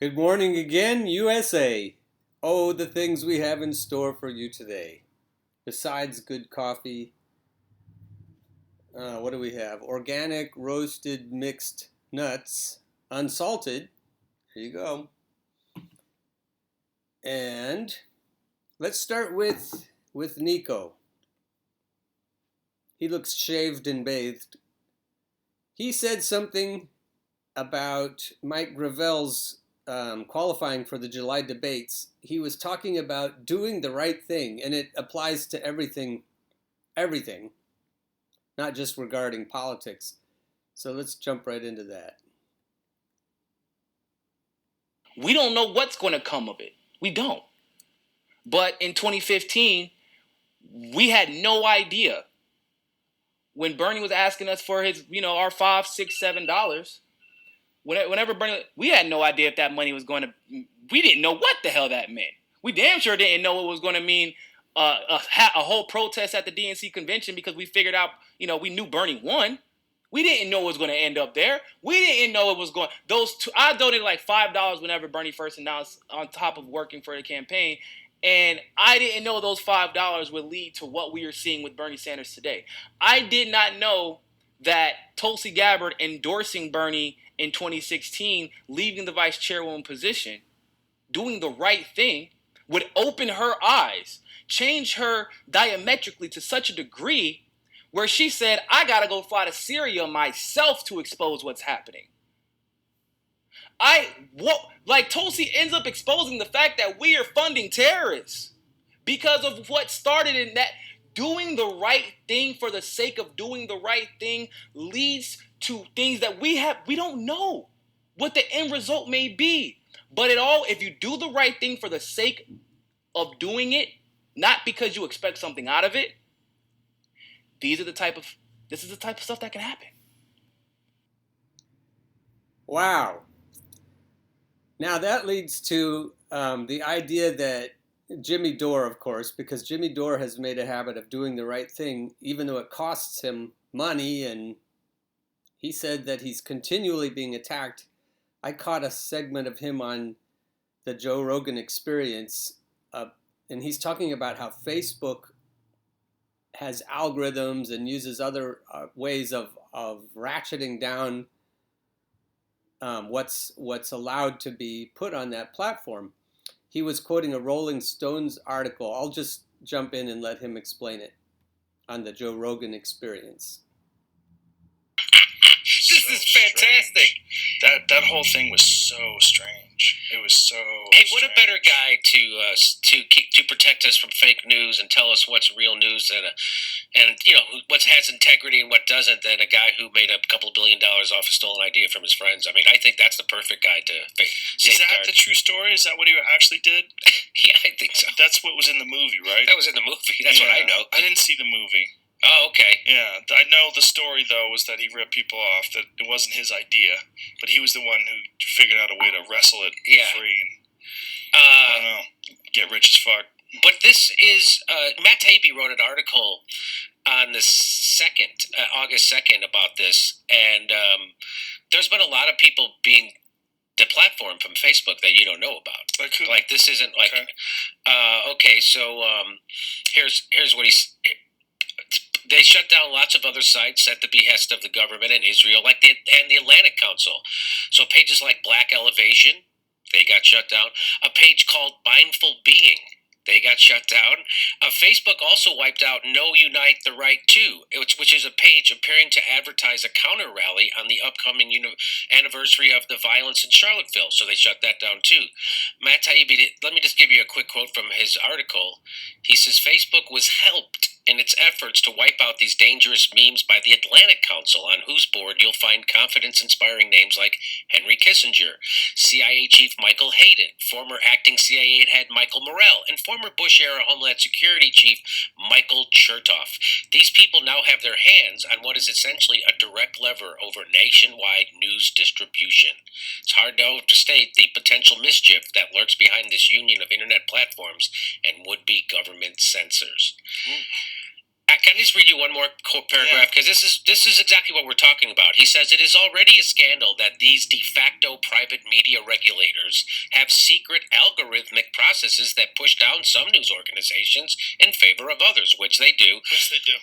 Good morning again, USA. Oh, the things we have in store for you today. Besides good coffee, what do we have? Organic roasted mixed nuts, unsalted. Here you go. And let's start with Niko. He looks shaved and bathed. He said something about Mike Gravel's qualifying for the July debates. He was talking about doing the right thing, and it applies to everything, not just regarding politics. So let's jump right into that. We don't know what's going to come of it. We don't. But in 2015, we had no idea. When Bernie was asking us for his, our $5, $6, $7, whenever Bernie, we had no idea if that money was going to. We didn't know what the hell that meant. We damn sure didn't know it was going to mean a whole protest at the DNC convention because we figured out, we knew Bernie won. We didn't know it was going to end up there. We didn't know it was going. I donated like $5 whenever Bernie first announced, on top of working for the campaign. And I didn't know those $5 would lead to what we are seeing with Bernie Sanders today. I did not know that Tulsi Gabbard endorsing Bernie in 2016, leaving the vice chairwoman position, doing the right thing, would open her eyes, change her diametrically to such a degree where she said, I got to go fly to Syria myself to expose what's happening. Tulsi ends up exposing the fact that we are funding terrorists because of what started in that. Doing the right thing for the sake of doing the right thing leads to things that we don't know what the end result may be. But if you do the right thing for the sake of doing it, not because you expect something out of it, this is the type of stuff that can happen. Wow. Now that leads to the idea that Jimmy Dore, of course, because Jimmy Dore has made a habit of doing the right thing, even though it costs him money, and he said that he's continually being attacked. I caught a segment of him on the Joe Rogan Experience, and he's talking about how Facebook has algorithms and uses other ways of ratcheting down what's allowed to be put on that platform. He was quoting a Rolling Stones article. I'll just jump in and let him explain it on the Joe Rogan Experience. This is fantastic. That whole thing was so strange. It was so. Hey, what a better guy to protect us from fake news and tell us what's real news and what has integrity and what doesn't than a guy who made a couple of $1 billion off a stolen idea from his friends. I mean, I think that's the perfect guy to safeguard. Is that the true story? Is that what he actually did? Yeah, I think so. That's what was in the movie, right? That was in the movie. That's what I know. I didn't see the movie. Oh, okay. Yeah, I know the story, though, was that he ripped people off, that it wasn't his idea, but he was the one who figured out a way to wrestle it free and, I don't know, get rich as fuck. But this is, Matt Taibbi wrote an article on the 2nd, August 2nd, about this, and there's been a lot of people being deplatformed from Facebook that you don't know about. Like this isn't like, okay, so here's what he's... They shut down lots of other sites at the behest of the government in Israel, and the Atlantic Council. So pages like Black Elevation, they got shut down. A page called Mindful Being, they got shut down. Facebook also wiped out No Unite the Right To, which is a page appearing to advertise a counter rally on the upcoming anniversary of the violence in Charlottesville. So they shut that down too. Matt Taibbi, let me just give you a quick quote from his article. He says, Facebook was helped in its efforts to wipe out these dangerous memes by the Atlantic Council, on whose board you'll find confidence-inspiring names like Henry Kissinger, CIA Chief Michael Hayden, former acting CIA head Michael Morrell, and former Bush-era Homeland Security Chief Michael Chertoff. These people now have their hands on what is essentially a direct lever over nationwide news distribution. It's hard to overstate the potential mischief that lurks behind this union of internet platforms and would-be government censors. Can I just read you one more paragraph? Because this is exactly what we're talking about. He says, it is already a scandal that these de facto private media regulators have secret algorithmic processes that push down some news organizations in favor of others, which they do.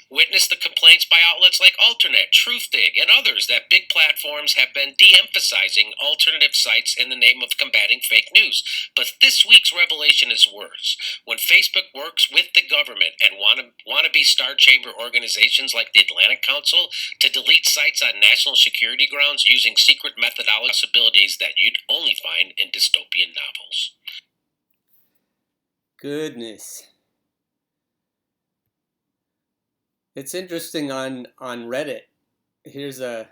Witness the complaints by outlets like Alternet, Truthdig, and others that big platforms have been de-emphasizing alternative sites in the name of combating fake news. But this week's revelation is worse. When Facebook works with the government and wannabe Star Chamber organizations like the Atlantic Council to delete sites on national security grounds using secret methodology possibilities that you'd only find in dystopian novels. Goodness. It's interesting on Reddit. Here's a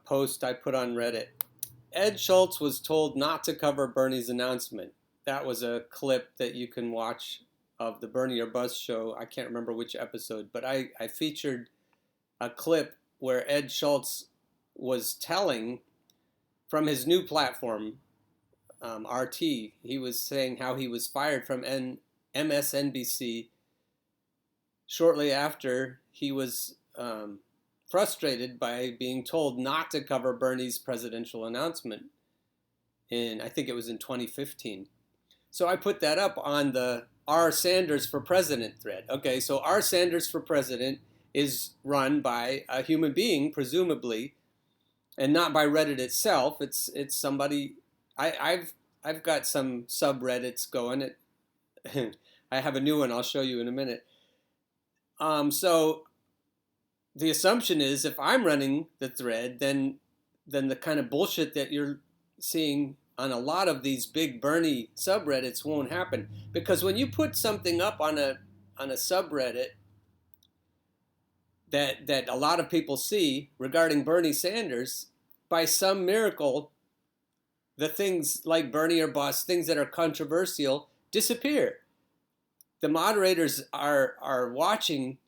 post I put on Reddit. Ed Schultz was told not to cover Bernie's announcement. That was a clip that you can watch of the Bernie or Bust show. I can't remember which episode, but I featured a clip where Ed Schultz was telling from his new platform, RT, he was saying how he was fired from MSNBC shortly after he was frustrated by being told not to cover Bernie's presidential announcement I think it was in 2015. So I put that up on the R. Sanders for President thread. Okay, so R. Sanders for President is run by a human being, presumably, and not by Reddit itself. It's somebody. I've got some subreddits going. I have a new one I'll show you in a minute. So the assumption is if I'm running the thread, then the kind of bullshit that you're seeing on a lot of these big Bernie subreddits won't happen. Because when you put something up on a subreddit that a lot of people see regarding Bernie Sanders, by some miracle, the things like Bernie or Bust, things that are controversial, disappear. The moderators are watching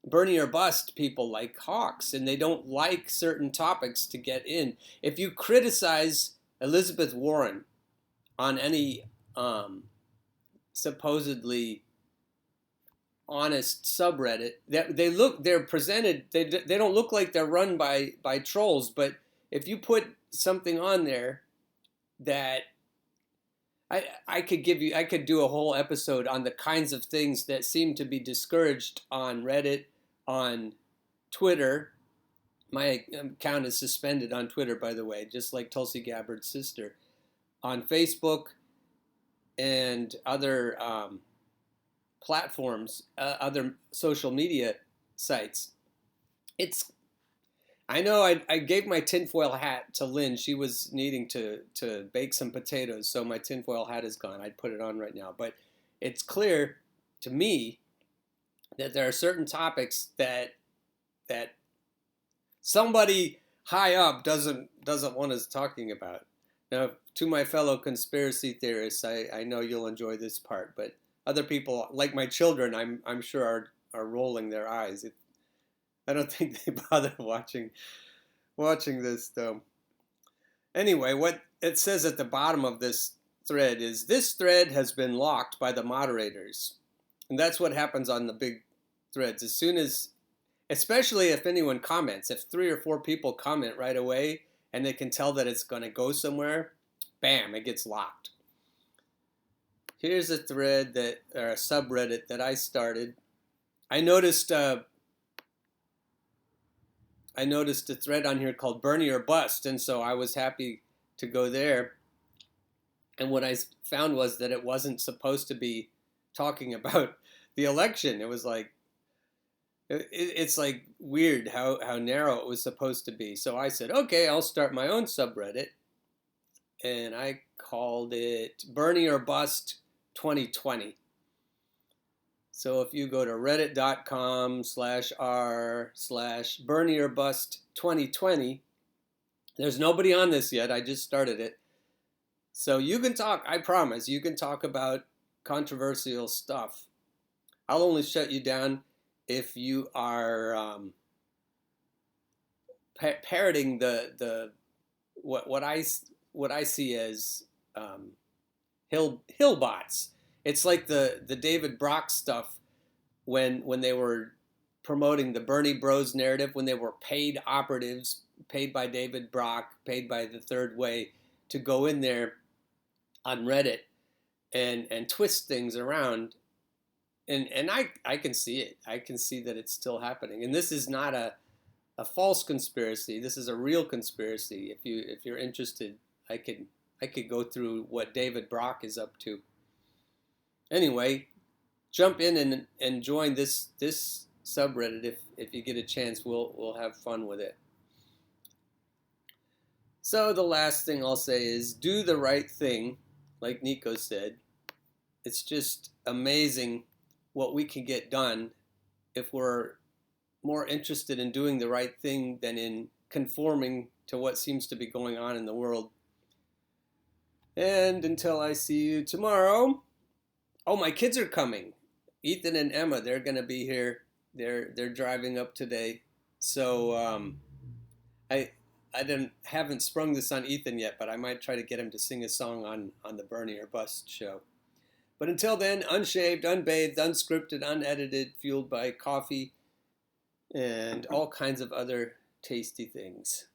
Bernie or Bust people like hawks, and they don't like certain topics to get in. If you criticize Elizabeth Warren on any supposedly honest subreddit, they're presented, they don't look like they're run by trolls, but if you put something on there that I could do a whole episode on the kinds of things that seem to be discouraged on Reddit, on Twitter. My account is suspended on Twitter, by the way, just like Tulsi Gabbard's sister. On Facebook and other platforms, other social media sites. I know I gave my tinfoil hat to Lynn. She was needing to bake some potatoes, so my tinfoil hat is gone. I'd put it on right now. But it's clear to me that there are certain topics that somebody high up doesn't want us talking about. Now, to my fellow conspiracy theorists, I know you'll enjoy this part, but other people, like my children, I'm sure are rolling their eyes. I don't think they bother watching this, though. Anyway, what it says at the bottom of this thread is, this thread has been locked by the moderators. And that's what happens on the big threads. As soon as, especially if anyone comments, if 3 or 4 people comment right away and they can tell that it's going to go somewhere, bam, it gets locked. Here's a thread or a subreddit that I started. I noticed a thread on here called Bernie or Bust, and so I was happy to go there. And what I found was that it wasn't supposed to be talking about the election. It was like, it's like weird how narrow it was supposed to be. So I said, okay, I'll start my own subreddit, and I called it Bernie or Bust 2020. So if you go to reddit.com/r/Bernie or Bust 2020, there's nobody on this yet. I just started it. So you can talk, I promise, you can talk about controversial stuff. I'll only shut you down if you are parroting what I see as hill bots. It's like the David Brock stuff when they were promoting the Bernie Bros narrative, when they were paid operatives, paid by David Brock, paid by the Third Way to go in there on Reddit and twist things around. And I can see it. I can see that it's still happening. And this is not a false conspiracy. This is a real conspiracy. If you're interested, I could go through what David Brock is up to. Anyway, jump in and join this subreddit if you get a chance. We'll have fun with it. So the last thing I'll say is do the right thing, like Niko said. It's just amazing what we can get done if we're more interested in doing the right thing than in conforming to what seems to be going on in the world. And until I see you tomorrow. Oh, my kids are coming. Ethan and Emma, they're going to be here. They're driving up today. So I haven't sprung this on Ethan yet, but I might try to get him to sing a song on the Bernie or Bust show. But until then, unshaved, unbathed, unscripted, unedited, fueled by coffee and all kinds of other tasty things.